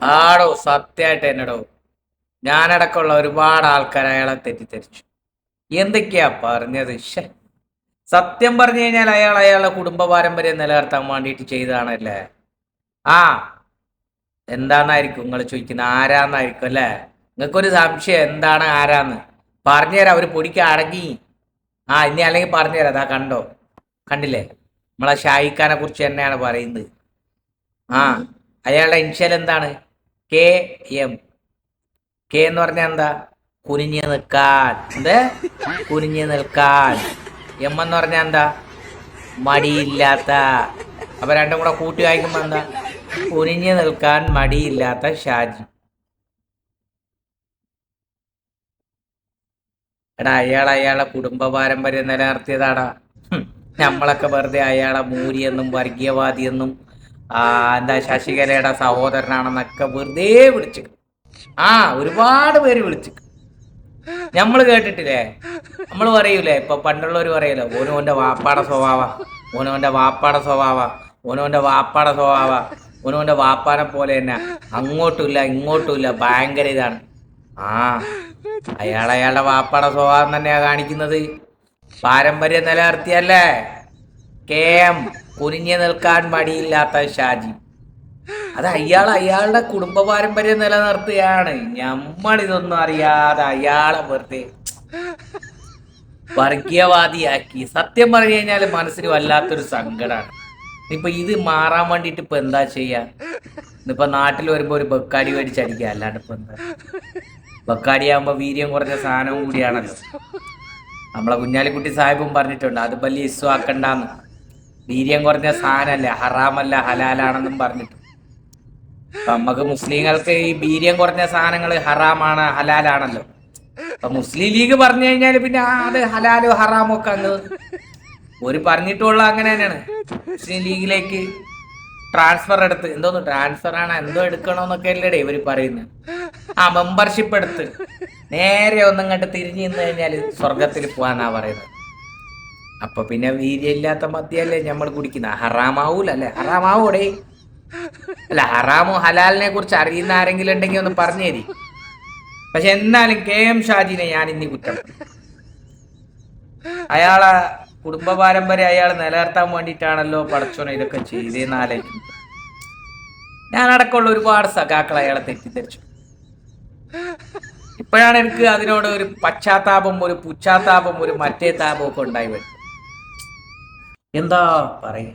ആടോ സത്യമായിട്ട് എന്നടോ ഞാനടക്കമുള്ള ഒരുപാട് ആൾക്കാർ അയാളെ തെറ്റിദ്ധരിച്ചു. എന്തൊക്കെയാ പറഞ്ഞത്? സത്യം പറഞ്ഞു കഴിഞ്ഞാൽ അയാളുടെ കുടുംബ പാരമ്പര്യം നിലനിർത്താൻ വേണ്ടിയിട്ട് ചെയ്തതാണല്ലേ. ആ എന്താന്നായിരിക്കും നിങ്ങൾ ചോദിക്കുന്നത്? ആരാന്നായിരിക്കും അല്ലേ? നിങ്ങൾക്കൊരു സംശയം എന്താണ് ആരാന്ന്? പറഞ്ഞുതരാം. അവര് പൊടിക്ക് അടങ്ങി. ഇനി അല്ലെങ്കിൽ പറഞ്ഞുതരാം. അതാ കണ്ടോ, കണ്ടില്ലേ? നമ്മളെ ഷായിഖാനെ കുറിച്ച് തന്നെയാണ് പറയുന്നത്. ആ അയാളുടെ ഇൻഷ്യൽ എന്താണ്? K M. കെ എന്ന് പറഞ്ഞാൽ എന്താ? കുനിഞ്ഞു നിൽക്കാൻ. കുനിഞ്ഞു നിൽക്കാൻ. എം എന്ന് പറഞ്ഞാൽ എന്താ? മടിയില്ലാത്ത. അപ്പൊ രണ്ടും കൂടെ കൂട്ടി വായിക്കുമ്പോ എന്താ? കുനിഞ്ഞു നിൽക്കാൻ മടിയില്ലാത്ത ഷാജി. എടാ അയാളുടെ കുടുംബ പാരമ്പര്യം നിലനിർത്തിയതാടാ. നമ്മളൊക്കെ വെറുതെ അയാളെ മൂരിയെന്നും വർഗീയവാദിയെന്നും എന്താ ശശികലയുടെ സഹോദരനാണെന്നൊക്കെ വെറുതെ വിളിച്ചു. ഒരുപാട് പേര് വിളിച്ചു. നമ്മൾ കേട്ടിട്ടില്ലേ? നമ്മൾ പറയൂലേ, ഇപ്പൊ പണ്ടുള്ളവർ പറയൂലോ, ഓനോന്റെ വാപ്പാടെ സ്വഭാവ, ഓനോന്റെ വാപ്പാടെ സ്വഭാവ, ഓനോന്റെ വാപ്പാടെ സ്വഭാവ, ഓനോന്റെ വാപ്പാനെ പോലെ തന്നെ അങ്ങോട്ടുമില്ല ഇങ്ങോട്ടുമില്ല, ഭയങ്കര ഇതാണ്. അയാളുടെ വാപ്പാടെ സ്വഭാവം തന്നെയാ കാണിക്കുന്നത്. പാരമ്പര്യം നിലനിർത്തിയല്ലേ. കെ എം, കുനിഞ്ഞു നിൽക്കാൻ മടിയില്ലാത്ത ഷാജി. അത് അയാളുടെ കുടുംബ പാരമ്പര്യം നിലനിർത്തുകയാണ്. നമ്മളിതൊന്നും അറിയാതെ അയാളെ വെറുതെ വർഗീയവാദിയാക്കി. സത്യം പറഞ്ഞു കഴിഞ്ഞാൽ മനസ്സിന് വല്ലാത്തൊരു സങ്കടമാണ്. ഇപ്പൊ ഇത് മാറാൻ വേണ്ടിട്ട് ഇപ്പൊ എന്താ ചെയ്യാ? ഇപ്പൊ നാട്ടിൽ വരുമ്പോ ഒരു ബക്കാടി മേടിച്ചടിക്കുക, അല്ലാണ്ട് ഇപ്പൊ എന്താ? ബക്കാടിയാകുമ്പോ വീര്യം കുറഞ്ഞ സാധനവും കൂടിയാണല്ലോ. നമ്മളെ കുഞ്ഞാലിക്കുട്ടി സാഹിബും പറഞ്ഞിട്ടുണ്ട്, അത് വലിയ ഇസ്സു ആക്കണ്ടെന്ന്. വീര്യം കുറഞ്ഞ സാധനല്ലേ, ഹറാമല്ല ഹലാലാണെന്നും പറഞ്ഞിട്ട്. നമുക്ക് മുസ്ലിങ്ങൾക്ക് ഈ വീര്യം കുറഞ്ഞ സാധനങ്ങൾ ഹറാമാണ് ഹലാലാണല്ലോ. അപ്പൊ മുസ്ലിം ലീഗ് പറഞ്ഞു കഴിഞ്ഞാൽ പിന്നെ അത് ഹലാലോ ഹറാമോ ഒക്കെ അങ്ങ് ഒരു പറഞ്ഞിട്ടുള്ള അങ്ങനെ തന്നെയാണ്. മുസ്ലിം ലീഗിലേക്ക് ട്രാൻസ്ഫർ എടുത്ത്, എന്തോന്ന് ട്രാൻസ്ഫർ ആണ് എന്തോ എടുക്കണോന്നൊക്കെ അല്ലേടേ ഇവര് പറയുന്നത്. മെമ്പർഷിപ്പ് എടുത്ത് നേരെ ഒന്നിങ്ങോട്ട് തിരിഞ്ഞു നിന്ന് കഴിഞ്ഞാല് സ്വർഗത്തിൽ പോവാന്നാ പറയുന്നത്. അപ്പൊ പിന്നെ വീര്യമില്ലാത്ത മദ്യല്ലേ നമ്മൾ കുടിക്കുന്ന? ഹറാമാവൂലല്ലേ? ഹറാമാവൂടെ? അല്ല, ഹറാമോ ഹലാലിനെ കുറിച്ച് അറിയുന്ന ആരെങ്കിലും ഉണ്ടെങ്കിൽ ഒന്ന് പറഞ്ഞു തരി. പക്ഷെ എന്നാലും കെ എം ഷാജിനെ ഞാൻ ഇനി കുറ്റം. അയാളെ കുടുംബ പാരമ്പര്യം അയാൾ നിലനിർത്താൻ വേണ്ടിയിട്ടാണല്ലോ പടച്ചോനെ ഇതൊക്കെ ചെയ്തേന്നാലേക്കും. ഞാനടക്കമുള്ള ഒരുപാട് സഖാക്കൾ അയാളെ തെറ്റിദ്ധരിച്ചു. ഇപ്പോഴാണ് എനിക്ക് അതിനോട് ഒരു പശ്ചാത്താപം, ഒരു പുച്ഛാത്താപം, ഒരു മറ്റേ താപം ഒക്കെ ഉണ്ടായി വരും. എന്താ പറയാ?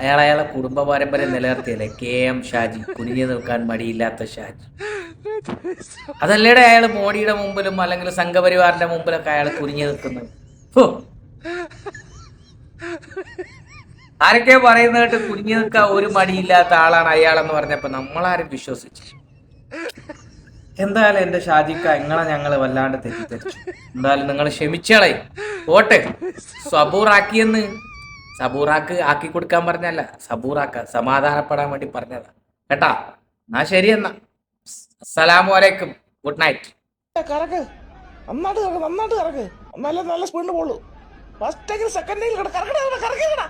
അയാളെ കുടുംബ പാരമ്പര്യം നിലനിർത്തിയല്ലേ കെ എം ഷാജി, കുനിഞ്ഞു നിൽക്കാൻ മടിയില്ലാത്ത ഷാജി. അതല്ലേടെ അയാൾ മോഡിയുടെ മുമ്പിലും അല്ലെങ്കിൽ സംഘപരിവാറിന്റെ മുമ്പിലൊക്കെ അയാൾ കുനിഞ്ഞു നിൽക്കുന്നത്. ആരൊക്കെ പറയുന്ന കേട്ട് കുനിഞ്ഞു നിൽക്കാൻ ഒരു മടിയില്ലാത്ത ആളാണ് അയാളെന്ന് പറഞ്ഞപ്പോ നമ്മളാരും വിശ്വസിച്ചു. എന്തായാലും എന്റെ ഷാജിക്ക, നിങ്ങളെ ഞങ്ങൾ വല്ലാണ്ട് തെറ്റിദ്ധരിച്ചു. എന്തായാലും നിങ്ങൾ ക്ഷമിച്ചളേ. പോട്ടെ, സബൂറാക്കിയെന്ന് സബൂറാക്ക് ആക്കി കൊടുക്കാൻ പറഞ്ഞല്ല, സബൂറാക്ക സമാധാനപ്പെടാൻ വേണ്ടി പറഞ്ഞതാ കേട്ടാ. എന്നാ ശരി, എന്നാ അസ്സലാമു അലൈക്കും, ഗുഡ് നൈറ്റ്. കറക്ക് നന്നായിട്ട് കറക്ക്, നന്നായിട്ട് കറക്ക്, നല്ല സ്പീഡിന് പോളൂ. ഫസ്റ്റ് സെക്കൻഡിൽ കറക്കടാ.